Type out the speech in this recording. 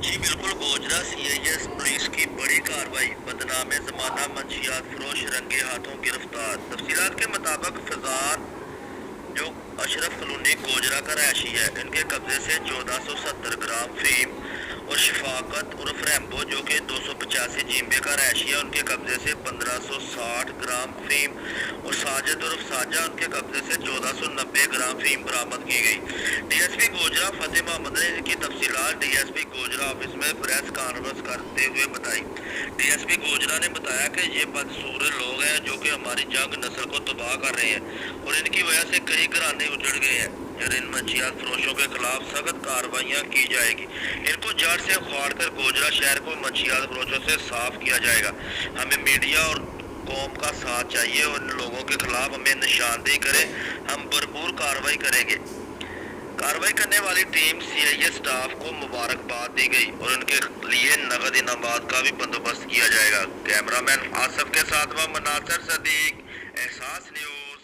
जी बिल्कुल, Gojra CIS police की बड़ी कार्रवाई, बदनाम जमाना मंशियात फरोश रंगे हाथों गिरफ्तार। तफसीलात के मुताबिक फजान जो अशरफ कॉलोनी गोजरा का रहायशी है, इनके कब्जे से 1470 ग्राम फीम और शफाकत उर्फ रैम्बो जो कि 285 जिम्बे का रहायशी है, उनके कब्जे से 1560 ग्राम फीम और साजिद उर्फ साजा उनके कब्जे से 1490 ग्राम फीम बरामद की गई। डीएसपी गोजरा फतेह मोहम्मद ने इनकी तफसीलात डीएसपी गोजरा ऑफिस में प्रेस कॉन्फ्रेंस करते हुए बताई। डीएसपी गोजरा ने बताया कि ये बदसूर लोग हैं जो कि हमारी जंग नस्ल को तबाह कर रहे हैं और इनकी वजह से कई घराने उजड़ गए हैं। इन मंशियात फरोशों के खिलाफ सख्त कार्रवाइयाँ की जाएगी। इनको जड़ से उखाड़ कर गोजरा शहर को मंशियात फरोशों से साफ किया जाएगा। हमें मीडिया और कौम का साथ चाहिए और इन लोगों के खिलाफ हमें निशानदेही करें, हम भरपूर कार्रवाई करेंगे। कार्रवाई करने वाली टीम सीआईए स्टाफ को मुबारकबाद दी गई और उनके लिए नगद इनामात का भी बंदोबस्त किया जाएगा। कैमरामैन आसफ के साथ मनासर सदीक, एहसास न्यूज।